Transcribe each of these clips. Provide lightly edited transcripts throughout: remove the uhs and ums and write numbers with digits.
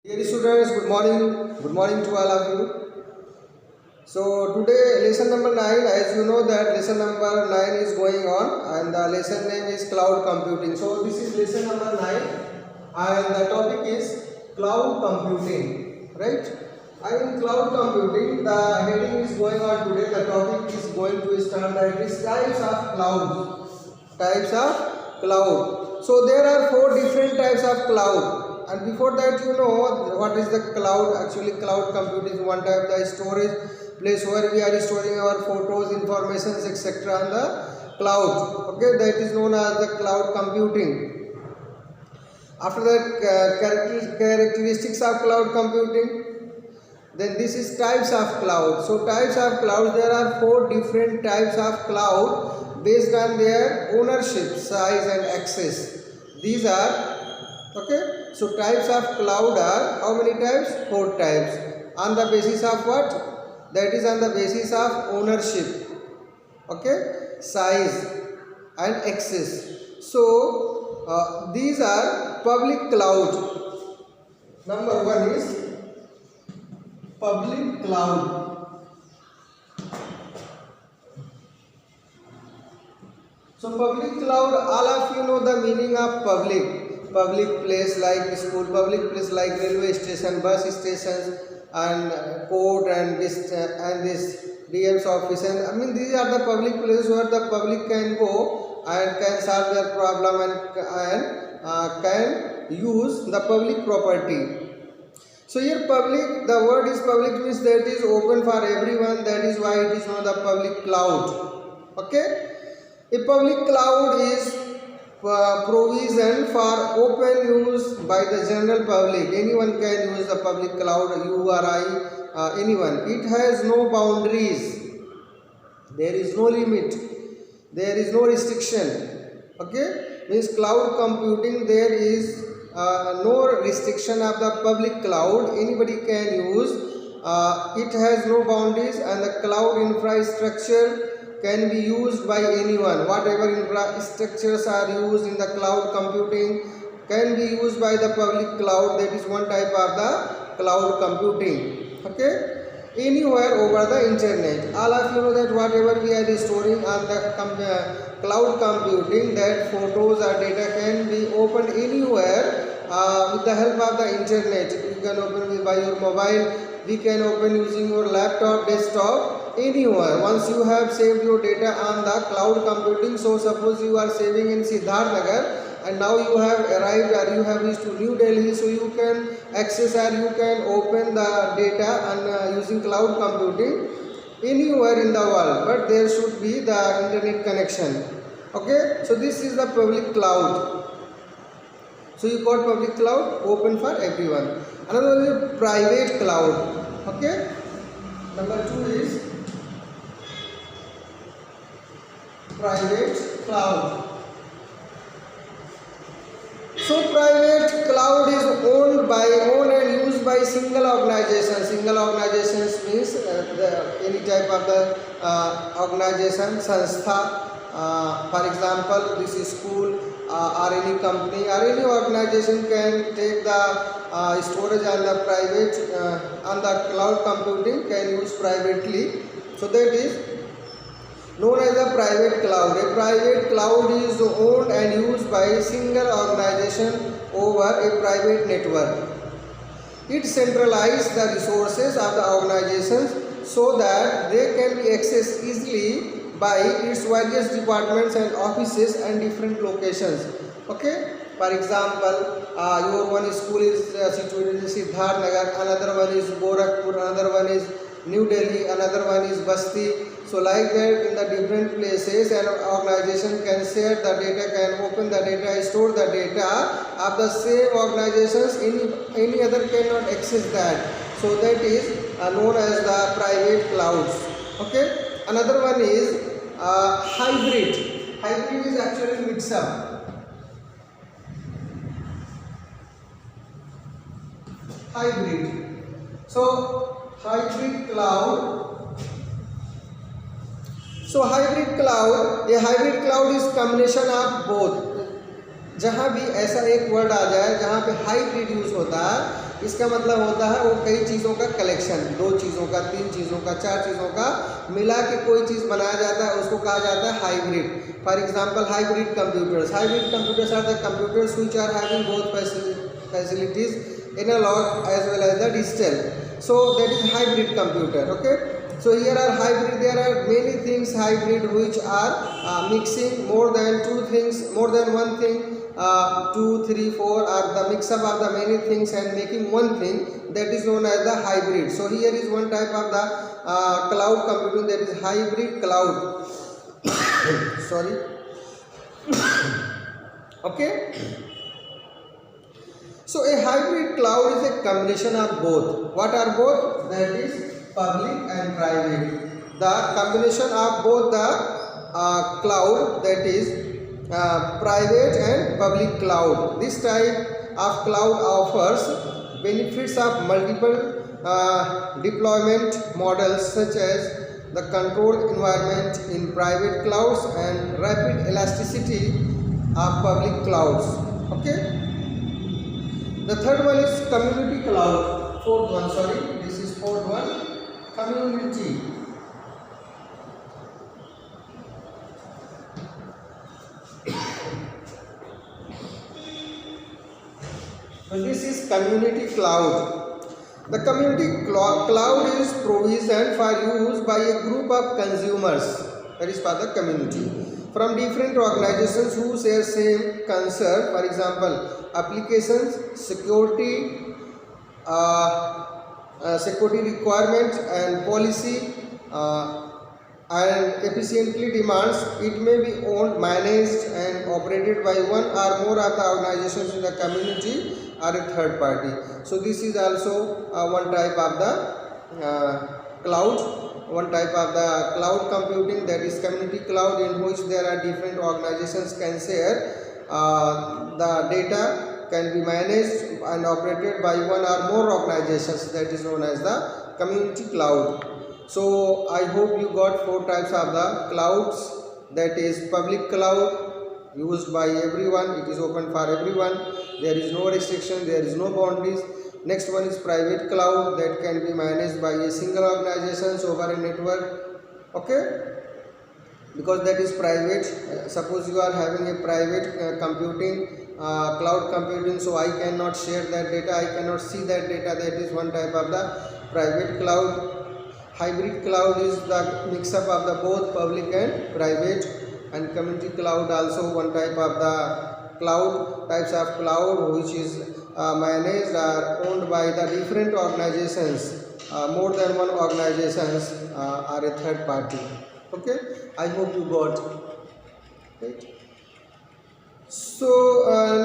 Dear students, good morning. Good morning to all of you. So today lesson number 9, as you know that lesson number 9 is going on and the lesson name is cloud computing. So this is lesson number 9 and the topic is cloud computing, right? And in cloud computing the heading is going on today. The topic is going to start that is types of cloud. Types of cloud. So there are 4 different types of cloud. And before that, you know what is the cloud. Actually cloud computing is one type, the storage place where we are storing our photos, informations, etc. on the cloud. Okay, that is known as the cloud computing. After that, characteristics of cloud computing, then this is types of cloud. So types of cloud, there are 4 different types of cloud based on their ownership, size and access. These are okay. So types of cloud are how many types? 4 types. On the basis of what? That is on the basis of ownership, okay, size and access. So these are public cloud. Number 1 is public cloud. So public cloud, all of you know the meaning of public. Public place like school, public place like railway station, bus stations, and court and this DM's office. And I mean these are the public places where the public can go and can solve their problem and can use the public property. So here public, the word is public means that is open for everyone. That is why it is known the public cloud. Okay, a public cloud is provision for open use by the general public. Anyone can use the public cloud, you or I, anyone. It has no boundaries. There is no limit. There is no restriction. Okay, means cloud computing, there is no restriction of the public cloud. Anybody can use. It has no boundaries and the cloud infrastructure can be used by anyone. Whatever infrastructures are used in the cloud computing can be used by the public cloud. That is one type of the cloud computing. Okay, anywhere over the internet. All of you know that whatever we are storing on the cloud computing, that photos or data can be opened anywhere with the help of the internet. You can open it by your mobile. We can open using your laptop, desktop, anywhere. Once you have saved your data on the cloud computing, so suppose you are saving in Siddharth Nagar and now you have arrived or you have reached to New Delhi, so you can access or you can open the data on using cloud computing anywhere in the world, but there should be the internet connection. Okay, so this is the public cloud. So you got public cloud open for everyone. Another is private cloud. Okay, number 2 is private cloud. So private cloud is owned and used by single organization. Single organizations means any type of the organization, sanstha. For example, this is school or any company or any organization can take the storage on the private on the cloud computing, can use privately. So that is known as a private cloud. A private cloud is owned and used by a single organization over a private network. It centralizes the resources of the organizations so that they can be accessed easily by its various departments and offices and different locations. Okay, for example, your one school is situated in Siddharth Nagar, another one is Gorakhpur, another one is New Delhi, another one is Basti. So like that in the different places an organization can share the data, can open the data, store the data of the same organizations. Any other cannot access that. So that is known as the private clouds. Okay. Another one is hybrid. Hybrid is actually mix up. Hybrid. So hybrid cloud. So hybrid cloud, a hybrid cloud is combination of both. जहाँ भी ऐसा एक word आ जाए जहाँ पे hybrid use होता है इसका मतलब होता है वो कई चीज़ों का कलेक्शन, 2 चीज़ों का, 3 चीज़ों का, 4 चीज़ों का मिला के कोई चीज़ बनाया जाता है, उसको कहा जाता है hybrid. For example hybrid computers are the computers which are having both facilities analog as well as the digital, so that is hybrid computer. Okay, so here are hybrid, there are many things hybrid which are mixing more than two things, more than one thing, 2 3 4 are the mix up of the many things and making one thing, that is known as the hybrid. So here is one type of the cloud computing, that is hybrid cloud. Sorry. Okay, so a hybrid cloud is a combination of both. What are both? That is public and private. The combination of both the cloud, that is private and public cloud. This type of cloud offers benefits of multiple deployment models, such as the controlled environment in private clouds and rapid elasticity of public clouds. Okay. The third one is community cloud. Fourth one, sorry, this is fourth one, community. So this is community cloud. The community cloud is provisioned for use by a group of consumers, that is for the community, from different organizations who share same concern. For example, applications, security requirements and policy and efficiently demands. It may be owned, managed and operated by one or more of the organizations in the community or a third party. So this is also one type of the cloud. One type of the cloud computing, that is community cloud, in which there are different organizations can share the data, can be managed and operated by one or more organizations, that is known as the community cloud. So I hope you got 4 types of the clouds, that is public cloud, used by everyone, it is open for everyone, there is no restriction, there is no boundaries. Next one is private cloud, that can be managed by a single organization over a network. Okay, because that is private. Suppose you are having a private computing, cloud computing, so I cannot share that data, I cannot see that data. That is one type of the private cloud. Hybrid cloud is the mix up of the both public and private, and community cloud also one type of the cloud, types of cloud which is managed or owned by the different organizations, more than one organizations are a third party. Okay, I hope you got it. So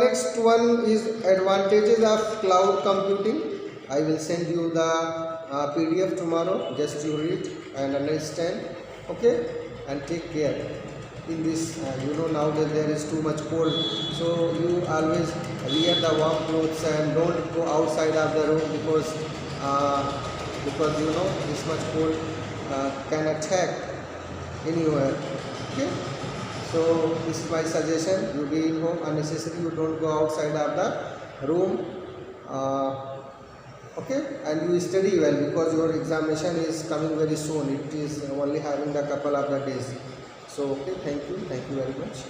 next one is advantages of cloud computing. I will send you the PDF tomorrow, just you read and understand. Okay, and take care in this, now that there is too much cold, so you always wear the warm clothes and don't go outside of the room, because this much cold can attack anywhere. Okay, so this is my suggestion, you be in home unnecessary, you don't go outside of the room. Okay, and you study well, because your examination is coming very soon, it is only having a couple of the days. So okay, thank you very much.